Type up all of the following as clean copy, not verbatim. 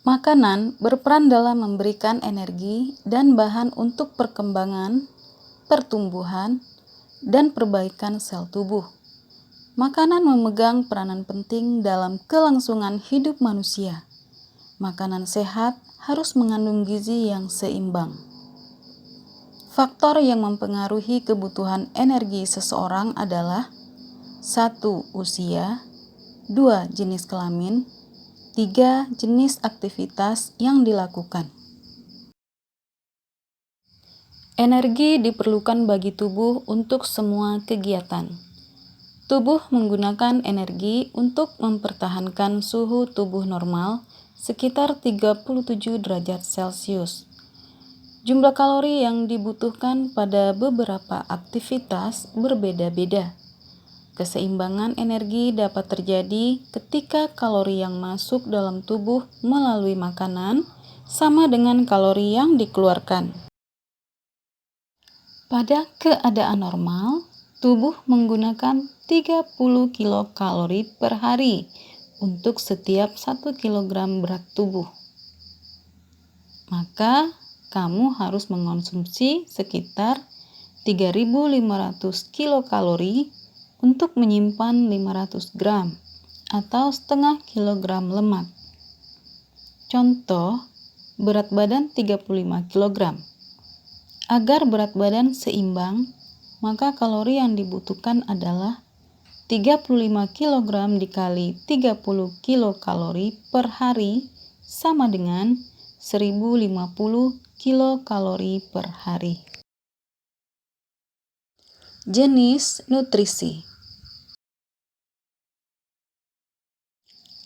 Makanan berperan dalam memberikan energi dan bahan untuk perkembangan, pertumbuhan, dan perbaikan sel tubuh. Makanan memegang peranan penting dalam kelangsungan hidup manusia. Makanan sehat harus mengandung gizi yang seimbang. Faktor yang mempengaruhi kebutuhan energi seseorang adalah 1. Usia, 2. Jenis kelamin, 3. Jenis aktivitas yang dilakukan. Energi diperlukan bagi tubuh untuk semua kegiatan. Tubuh menggunakan energi untuk mempertahankan suhu tubuh normal sekitar 37 derajat Celcius. Jumlah kalori yang dibutuhkan pada beberapa aktivitas berbeda-beda. Keseimbangan energi dapat terjadi ketika kalori yang masuk dalam tubuh melalui makanan sama dengan kalori yang dikeluarkan. Pada keadaan normal, tubuh menggunakan 30 kilokalori per hari untuk setiap 1 kilogram berat tubuh. Maka, kamu harus mengonsumsi sekitar 3.500 kilokalori untuk menyimpan 500 gram atau setengah kilogram lemak. Contoh, berat badan 35 kilogram. Agar berat badan seimbang, maka kalori yang dibutuhkan adalah 35 kg dikali 30 kilokalori per hari sama dengan 1050 kilokalori per hari. Jenis nutrisi.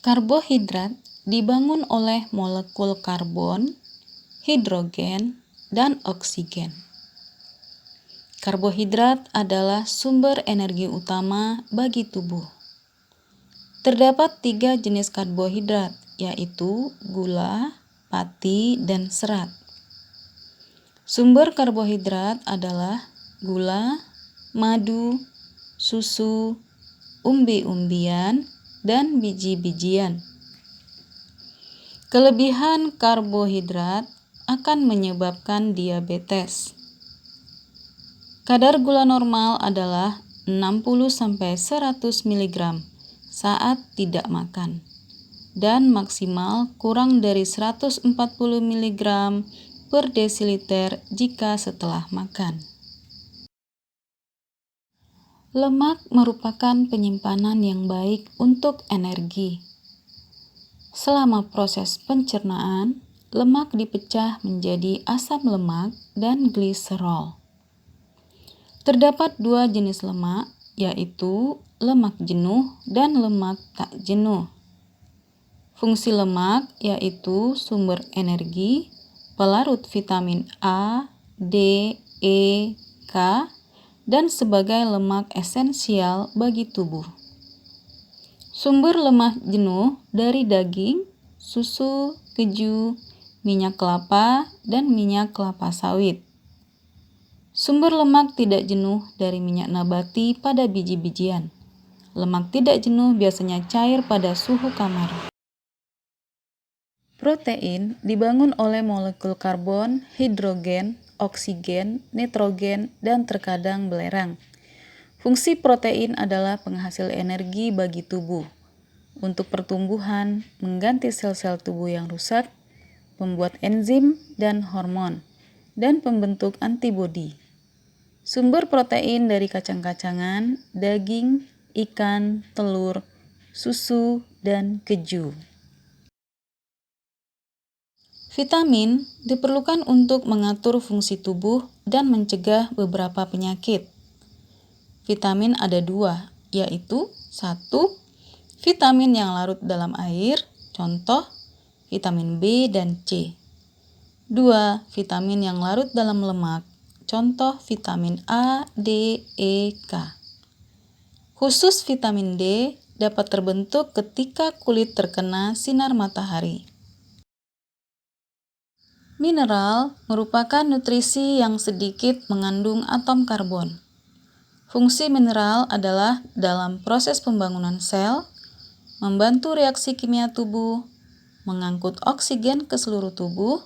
Karbohidrat dibangun oleh molekul karbon, hidrogen, dan oksigen. Karbohidrat adalah sumber energi utama bagi tubuh. Terdapat 3 jenis karbohidrat, yaitu gula, pati, dan serat. Sumber karbohidrat adalah gula, madu, susu, umbi-umbian, dan biji-bijian. Kelebihan karbohidrat akan menyebabkan diabetes. Kadar gula normal adalah 60-100 mg saat tidak makan dan maksimal kurang dari 140 mg per desiliter jika setelah makan. Lemak merupakan penyimpanan yang baik untuk energi. Selama proses pencernaan, lemak dipecah menjadi asam lemak dan gliserol. Terdapat 2 jenis lemak, yaitu lemak jenuh dan lemak tak jenuh. Fungsi lemak yaitu sumber energi, pelarut vitamin A, D, E, K, dan sebagai lemak esensial bagi tubuh. Sumber lemak jenuh dari daging, susu, keju, minyak kelapa, dan minyak kelapa sawit. Sumber lemak tidak jenuh dari minyak nabati pada biji-bijian. Lemak tidak jenuh biasanya cair pada suhu kamar. Protein dibangun oleh molekul karbon, hidrogen, oksigen, nitrogen, dan terkadang belerang. Fungsi protein adalah penghasil energi bagi tubuh, untuk pertumbuhan, mengganti sel-sel tubuh yang rusak, pembuat enzim dan hormon, dan pembentuk antibodi. Sumber protein dari kacang-kacangan, daging, ikan, telur, susu, dan keju. Vitamin diperlukan untuk mengatur fungsi tubuh dan mencegah beberapa penyakit. Vitamin ada 2, yaitu 1. Vitamin yang larut dalam air, contoh vitamin B dan C. 2. Vitamin yang larut dalam lemak, contoh vitamin A, D, E, K. Khusus vitamin D dapat terbentuk ketika kulit terkena sinar matahari. Mineral merupakan nutrisi yang sedikit mengandung atom karbon. Fungsi mineral adalah dalam proses pembangunan sel, membantu reaksi kimia tubuh, mengangkut oksigen ke seluruh tubuh,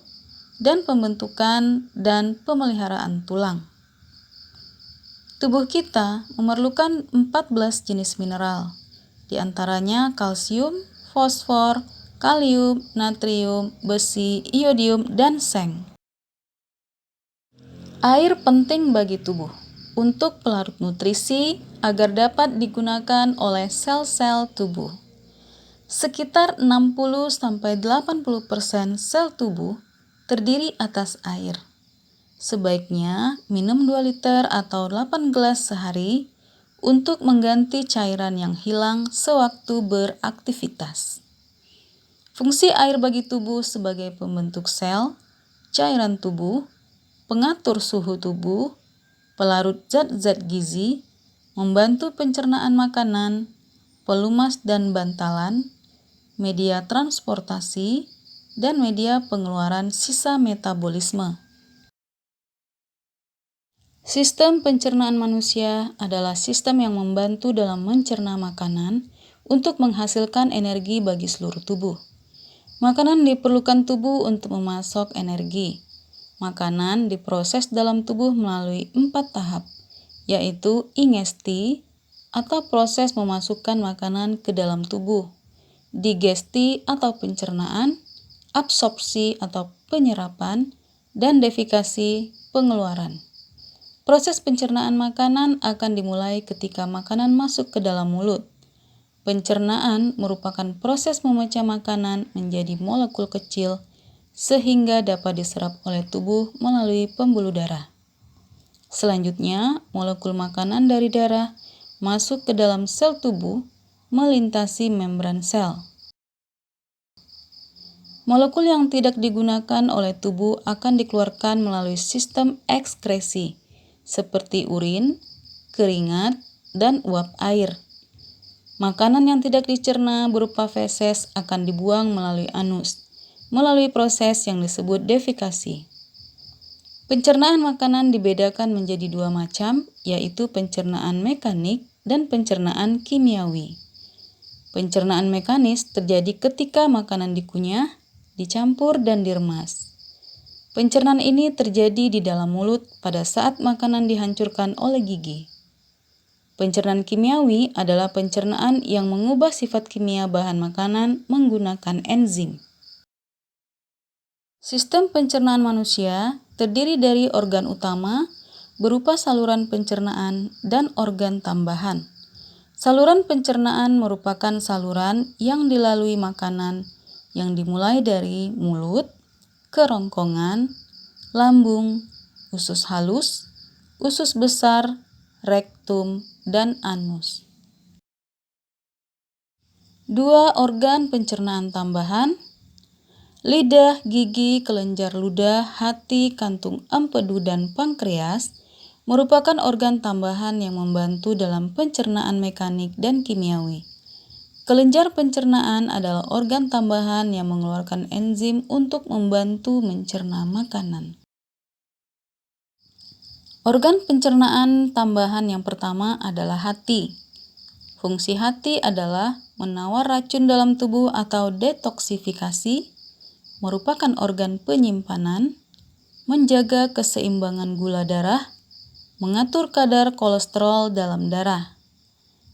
dan pembentukan dan pemeliharaan tulang. Tubuh kita memerlukan 14 jenis mineral, di antaranya kalsium, fosfor, kalium, natrium, besi, iodium, dan seng. Air penting bagi tubuh untuk pelarut nutrisi agar dapat digunakan oleh sel-sel tubuh. Sekitar 60-80% sel tubuh terdiri atas air. Sebaiknya minum 2 liter atau 8 gelas sehari untuk mengganti cairan yang hilang sewaktu beraktivitas. Fungsi air bagi tubuh sebagai pembentuk sel, cairan tubuh, pengatur suhu tubuh, pelarut zat-zat gizi, membantu pencernaan makanan, pelumas dan bantalan, media transportasi, dan media pengeluaran sisa metabolisme. Sistem pencernaan manusia adalah sistem yang membantu dalam mencerna makanan untuk menghasilkan energi bagi seluruh tubuh. Makanan diperlukan tubuh untuk memasok energi. Makanan diproses dalam tubuh melalui 4 tahap, yaitu ingesti atau proses memasukkan makanan ke dalam tubuh, digesti atau pencernaan, absorpsi atau penyerapan, dan defikasi pengeluaran. Proses pencernaan makanan akan dimulai ketika makanan masuk ke dalam mulut. Pencernaan merupakan proses memecah makanan menjadi molekul kecil sehingga dapat diserap oleh tubuh melalui pembuluh darah. Selanjutnya, molekul makanan dari darah masuk ke dalam sel tubuh melintasi membran sel. Molekul yang tidak digunakan oleh tubuh akan dikeluarkan melalui sistem ekskresi, seperti urin, keringat, dan uap air. Makanan yang tidak dicerna berupa feses akan dibuang melalui anus, melalui proses yang disebut defikasi. Pencernaan makanan dibedakan menjadi 2 macam, yaitu pencernaan mekanik dan pencernaan kimiawi. Pencernaan mekanis terjadi ketika makanan dikunyah, dicampur, dan diremas. Pencernaan ini terjadi di dalam mulut pada saat makanan dihancurkan oleh gigi. Pencernaan kimiawi adalah pencernaan yang mengubah sifat kimia bahan makanan menggunakan enzim. Sistem pencernaan manusia terdiri dari organ utama berupa saluran pencernaan dan organ tambahan. Saluran pencernaan merupakan saluran yang dilalui makanan yang dimulai dari mulut, kerongkongan, lambung, usus halus, usus besar, rektum, dan anus. 2 organ pencernaan tambahan: lidah, gigi, kelenjar ludah, hati, kantung empedu, dan pankreas merupakan organ tambahan yang membantu dalam pencernaan mekanik dan kimiawi. Kelenjar pencernaan adalah organ tambahan yang mengeluarkan enzim untuk membantu mencerna makanan. Organ pencernaan tambahan yang pertama adalah hati. Fungsi hati adalah menawar racun dalam tubuh atau detoksifikasi, merupakan organ penyimpanan, menjaga keseimbangan gula darah, mengatur kadar kolesterol dalam darah.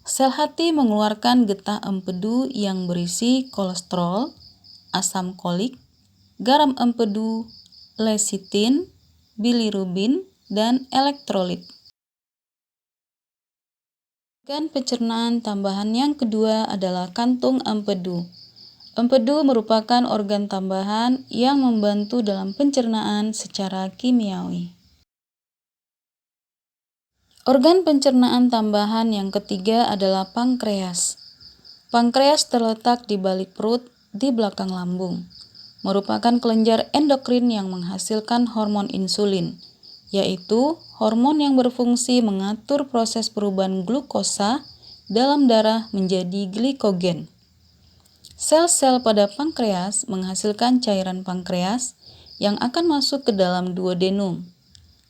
Sel hati mengeluarkan getah empedu yang berisi kolesterol, asam kolik, garam empedu, lecitin, bilirubin, dan elektrolit. Organ pencernaan tambahan yang kedua adalah kantung empedu. Empedu merupakan organ tambahan yang membantu dalam pencernaan secara kimiawi. Organ pencernaan tambahan yang ketiga adalah pankreas. Pankreas terletak di balik perut di belakang lambung, merupakan kelenjar endokrin yang menghasilkan hormon insulin, yaitu hormon yang berfungsi mengatur proses perubahan glukosa dalam darah menjadi glikogen. Sel-sel pada pankreas menghasilkan cairan pankreas yang akan masuk ke dalam duodenum.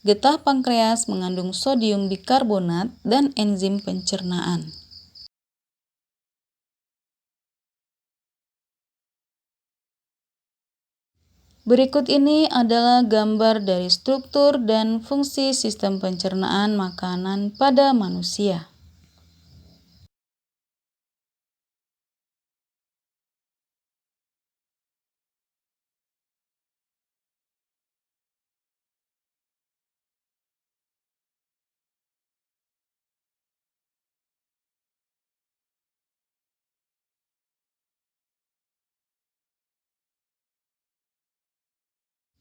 Getah pankreas mengandung sodium bikarbonat dan enzim pencernaan. Berikut ini adalah gambar dari struktur dan fungsi sistem pencernaan makanan pada manusia.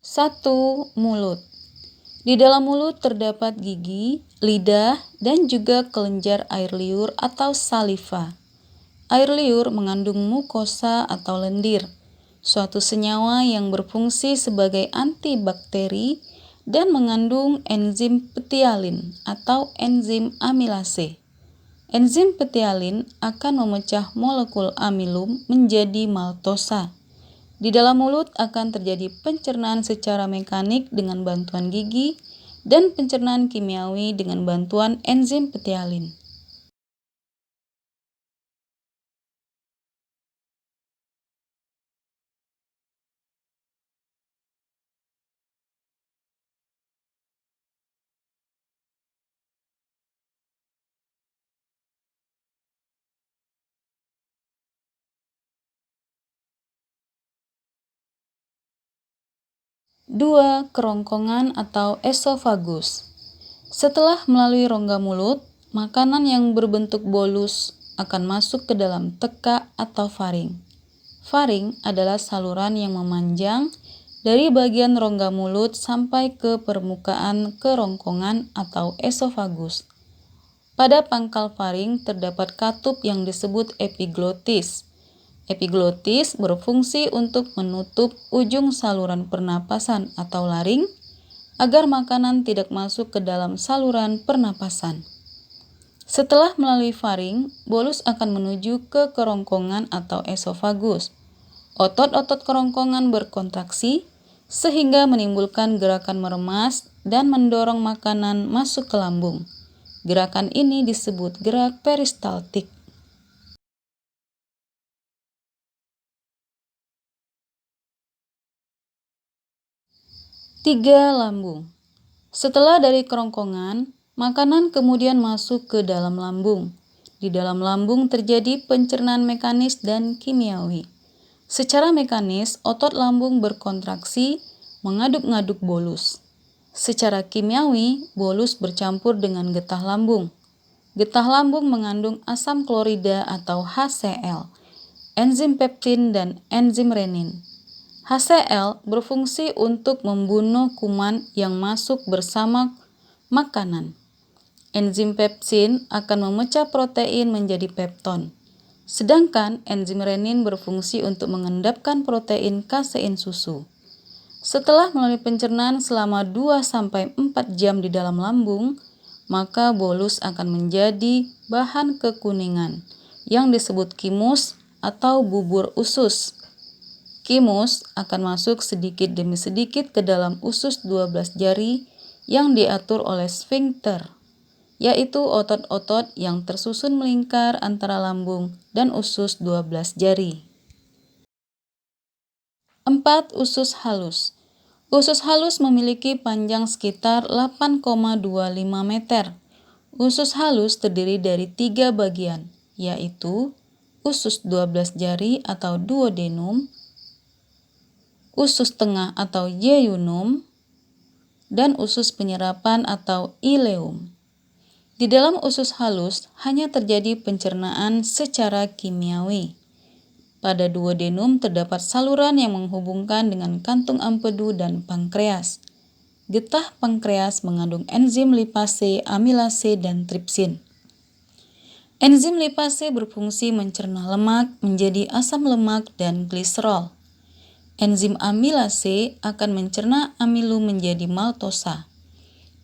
Satu, mulut. Di dalam mulut terdapat gigi, lidah, dan juga kelenjar air liur atau saliva. Air liur mengandung mukosa atau lendir, suatu senyawa yang berfungsi sebagai antibakteri dan mengandung enzim ptialin atau enzim amilase. Enzim ptialin akan memecah molekul amilum menjadi maltosa. Di dalam mulut akan terjadi pencernaan secara mekanik dengan bantuan gigi dan pencernaan kimiawi dengan bantuan enzim ptialin. Dua, kerongkongan atau esofagus. Setelah melalui rongga mulut, makanan yang berbentuk bolus akan masuk ke dalam teka atau faring. Faring adalah saluran yang memanjang dari bagian rongga mulut sampai ke permukaan kerongkongan atau esofagus. Pada pangkal faring terdapat katup yang disebut epiglotis. Epiglotis berfungsi untuk menutup ujung saluran pernapasan atau laring agar makanan tidak masuk ke dalam saluran pernapasan. Setelah melalui faring, bolus akan menuju ke kerongkongan atau esofagus. Otot-otot kerongkongan berkontraksi sehingga menimbulkan gerakan meremas dan mendorong makanan masuk ke lambung. Gerakan ini disebut gerak peristaltik. 3. Lambung. Setelah dari kerongkongan, makanan kemudian masuk ke dalam lambung. Di dalam lambung terjadi pencernaan mekanis dan kimiawi. Secara mekanis, otot lambung berkontraksi, mengaduk-ngaduk bolus. Secara kimiawi, bolus bercampur dengan getah lambung. Getah lambung mengandung asam klorida atau HCl, enzim peptin, dan enzim renin. HCl berfungsi untuk membunuh kuman yang masuk bersama makanan. Enzim pepsin akan memecah protein menjadi pepton. Sedangkan enzim renin berfungsi untuk mengendapkan protein kasein susu. Setelah melalui pencernaan selama 2-4 jam di dalam lambung, maka bolus akan menjadi bahan kekuningan yang disebut kimus atau bubur usus. Kimus akan masuk sedikit demi sedikit ke dalam usus 12 jari yang diatur oleh sfinkter, yaitu otot-otot yang tersusun melingkar antara lambung dan usus 12 jari. 4. Usus halus. Usus halus memiliki panjang sekitar 8,25 meter. Usus halus terdiri dari 3 bagian, yaitu usus 12 jari atau duodenum, usus tengah atau yeyunum, dan usus penyerapan atau ileum. Di dalam usus halus hanya terjadi pencernaan secara kimiawi. Pada duodenum terdapat saluran yang menghubungkan dengan kantung empedu dan pankreas. Getah pankreas mengandung enzim lipase, amilase, dan tripsin. Enzim lipase berfungsi mencerna lemak menjadi asam lemak dan gliserol. Enzim amilase akan mencerna amilum menjadi maltosa.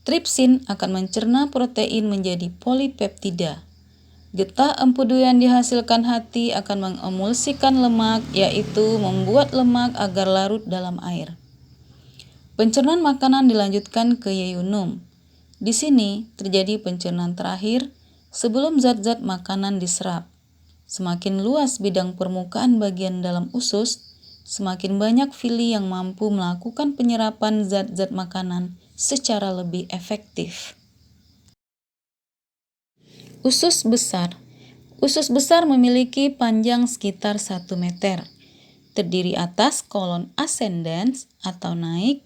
Tripsin akan mencerna protein menjadi polipeptida. Getah empedu yang dihasilkan hati akan mengemulsikan lemak, yaitu membuat lemak agar larut dalam air. Pencernaan makanan dilanjutkan ke yeyunum. Di sini terjadi pencernaan terakhir sebelum zat-zat makanan diserap. Semakin luas bidang permukaan bagian dalam usus, semakin banyak villi yang mampu melakukan penyerapan zat-zat makanan secara lebih efektif. Usus besar. Usus besar memiliki panjang sekitar 1 meter. Terdiri atas kolon ascendens atau naik,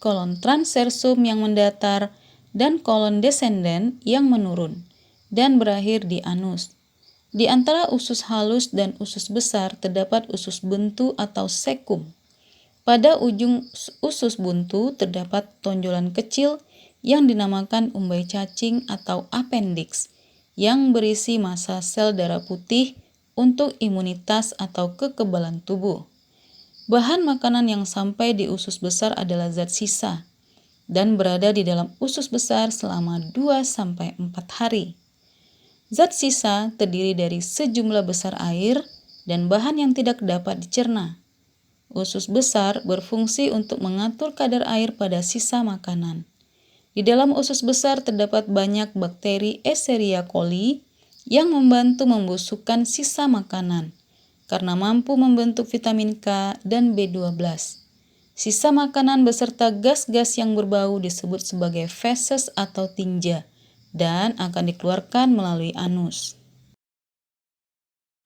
kolon transversum yang mendatar, dan kolon descendens yang menurun, dan berakhir di anus. Di antara usus halus dan usus besar terdapat usus buntu atau cecum. Pada ujung usus buntu terdapat tonjolan kecil yang dinamakan umbai cacing atau appendix, yang berisi massa sel darah putih untuk imunitas atau kekebalan tubuh. Bahan makanan yang sampai di usus besar adalah zat sisa dan berada di dalam usus besar selama 2-4 hari. Zat sisa terdiri dari sejumlah besar air dan bahan yang tidak dapat dicerna. Usus besar berfungsi untuk mengatur kadar air pada sisa makanan. Di dalam usus besar terdapat banyak bakteri Escherichia coli yang membantu membusukkan sisa makanan karena mampu membentuk vitamin K dan B12. Sisa makanan beserta gas-gas yang berbau disebut sebagai feses atau tinja dan akan dikeluarkan melalui anus.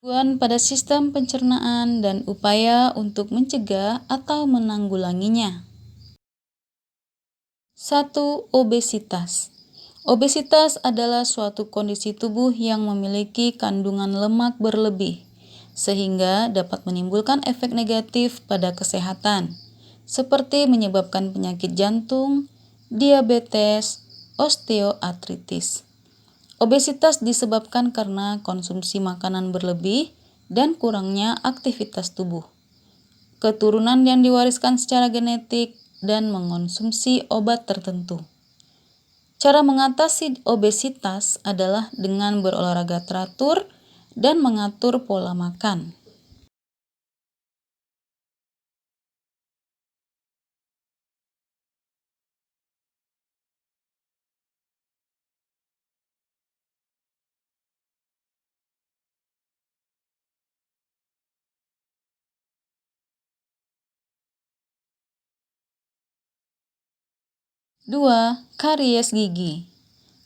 Gangguan pada sistem pencernaan dan upaya untuk mencegah atau menanggulanginya. 1. Obesitas. Obesitas adalah suatu kondisi tubuh yang memiliki kandungan lemak berlebih, sehingga dapat menimbulkan efek negatif pada kesehatan, seperti menyebabkan penyakit jantung, diabetes, osteoartritis. Obesitas disebabkan karena konsumsi makanan berlebih dan kurangnya aktivitas tubuh, keturunan yang diwariskan secara genetik, dan mengonsumsi obat tertentu. Cara mengatasi obesitas adalah dengan berolahraga teratur dan mengatur pola makan. Dua, karies gigi.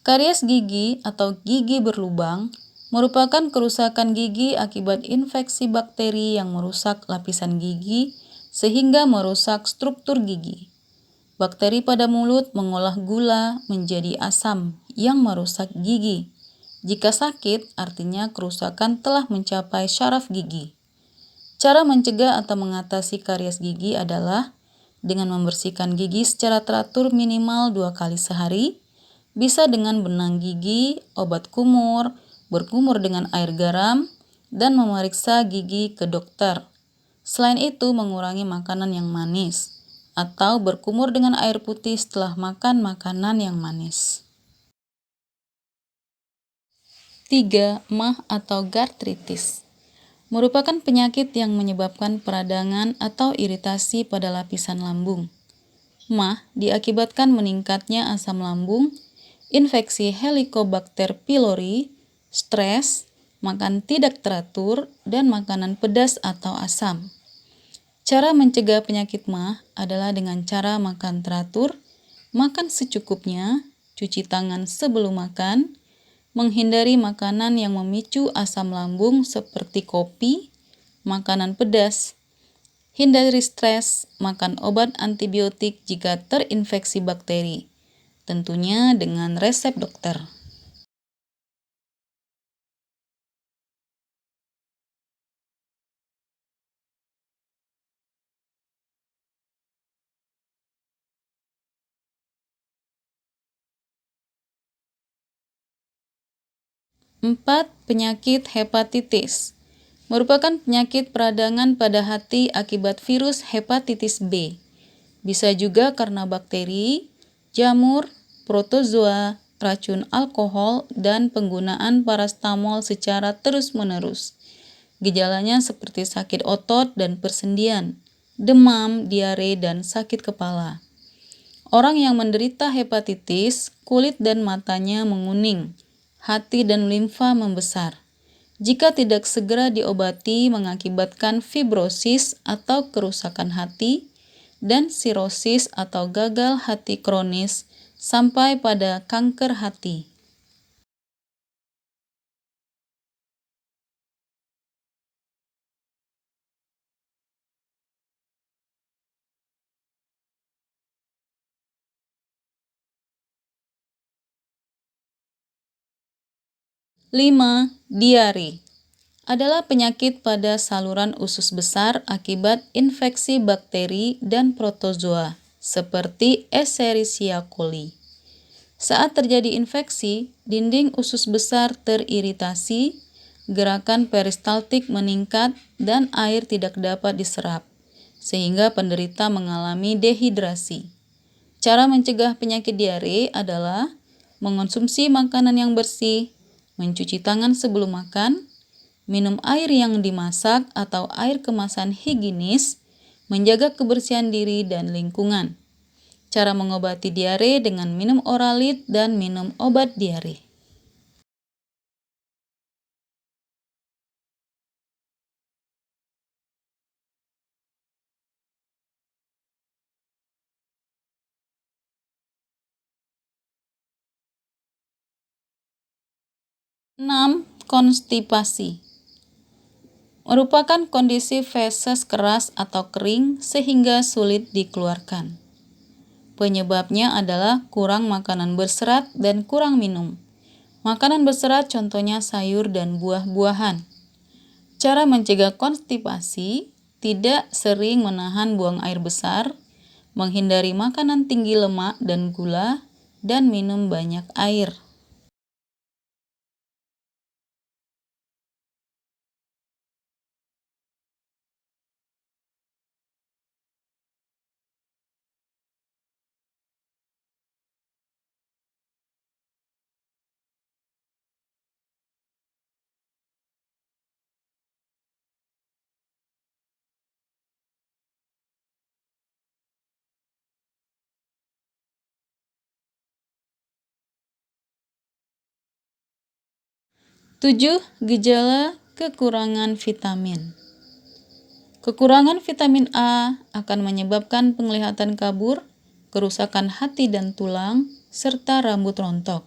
Karies gigi atau gigi berlubang merupakan kerusakan gigi akibat infeksi bakteri yang merusak lapisan gigi sehingga merusak struktur gigi. Bakteri pada mulut mengolah gula menjadi asam yang merusak gigi. Jika sakit, artinya kerusakan telah mencapai syaraf gigi. Cara mencegah atau mengatasi karies gigi adalah dengan membersihkan gigi secara teratur minimal 2 kali sehari, bisa dengan benang gigi, obat kumur, berkumur dengan air garam, dan memeriksa gigi ke dokter. Selain itu, mengurangi makanan yang manis, atau berkumur dengan air putih setelah makan makanan yang manis. 3. MAH atau gastritis merupakan penyakit yang menyebabkan peradangan atau iritasi pada lapisan lambung. MAH diakibatkan meningkatnya asam lambung, infeksi Helicobacter pylori, stres, makan tidak teratur, dan makanan pedas atau asam. Cara mencegah penyakit MAH adalah dengan cara makan teratur, makan secukupnya, cuci tangan sebelum makan, menghindari makanan yang memicu asam lambung seperti kopi, makanan pedas, hindari stres, makan obat antibiotik jika terinfeksi bakteri, tentunya dengan resep dokter. Empat, penyakit hepatitis merupakan penyakit peradangan pada hati akibat virus hepatitis B. Bisa juga karena bakteri, jamur, protozoa, racun alkohol, dan penggunaan parastamol secara terus-menerus. Gejalanya seperti sakit otot dan persendian, demam, diare, dan sakit kepala. Orang yang menderita hepatitis, kulit dan matanya menguning, hati dan limfa membesar. Jika tidak segera diobati mengakibatkan fibrosis atau kerusakan hati dan sirosis atau gagal hati kronis sampai pada kanker hati. Lima, diare adalah penyakit pada saluran usus besar akibat infeksi bakteri dan protozoa seperti Escherichia coli. Saat terjadi infeksi, dinding usus besar teriritasi, gerakan peristaltik meningkat, dan air tidak dapat diserap, sehingga penderita mengalami dehidrasi. Cara mencegah penyakit diare adalah mengonsumsi makanan yang bersih, mencuci tangan sebelum makan, minum air yang dimasak atau air kemasan higienis, menjaga kebersihan diri dan lingkungan. Cara mengobati diare dengan minum Oralit dan minum obat diare. Enam, konstipasi merupakan kondisi feses keras atau kering sehingga sulit dikeluarkan. Penyebabnya adalah kurang makanan berserat dan kurang minum. Makanan berserat contohnya sayur dan buah-buahan. Cara mencegah konstipasi, tidak sering menahan buang air besar, menghindari makanan tinggi lemak dan gula, dan minum banyak air. Tujuh, gejala kekurangan vitamin. Kekurangan vitamin A akan menyebabkan penglihatan kabur, kerusakan hati dan tulang, serta rambut rontok.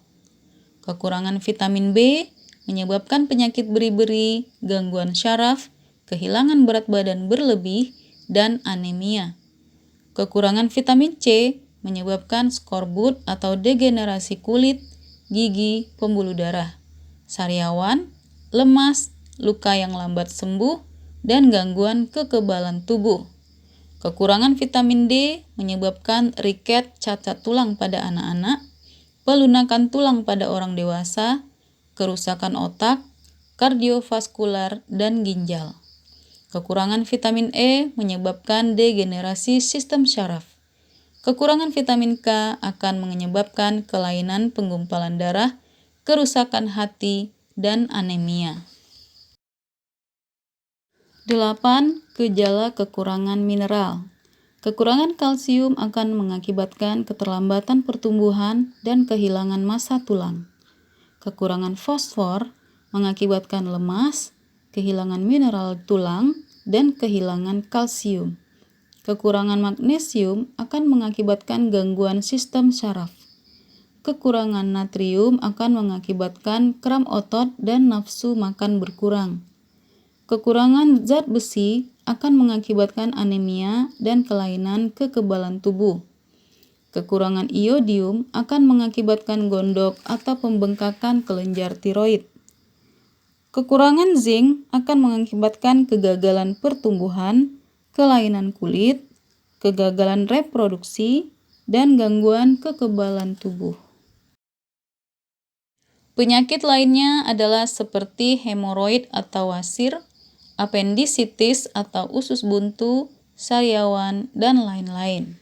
Kekurangan vitamin B menyebabkan penyakit beri-beri, gangguan syaraf, kehilangan berat badan berlebih, dan anemia. Kekurangan vitamin C menyebabkan skorbut atau degenerasi kulit, gigi, pembuluh darah, sariawan, lemas, luka yang lambat sembuh, dan gangguan kekebalan tubuh. Kekurangan vitamin D menyebabkan riket cacat tulang pada anak-anak, pelunakan tulang pada orang dewasa, kerusakan otak, kardiovaskular, dan ginjal. Kekurangan vitamin E menyebabkan degenerasi sistem syaraf. Kekurangan vitamin K akan menyebabkan kelainan penggumpalan darah, kerusakan hati, dan anemia. 8. Gejala kekurangan mineral. Kekurangan kalsium akan mengakibatkan keterlambatan pertumbuhan dan kehilangan massa tulang. Kekurangan fosfor mengakibatkan lemas, kehilangan mineral tulang, dan kehilangan kalsium. Kekurangan magnesium akan mengakibatkan gangguan sistem syaraf. Kekurangan natrium akan mengakibatkan kram otot dan nafsu makan berkurang. Kekurangan zat besi akan mengakibatkan anemia dan kelainan kekebalan tubuh. Kekurangan iodium akan mengakibatkan gondok atau pembengkakan kelenjar tiroid. Kekurangan zinc akan mengakibatkan kegagalan pertumbuhan, kelainan kulit, kegagalan reproduksi, dan gangguan kekebalan tubuh. Penyakit lainnya adalah seperti hemoroid atau wasir, apendisitis atau usus buntu, sariawan, dan lain-lain.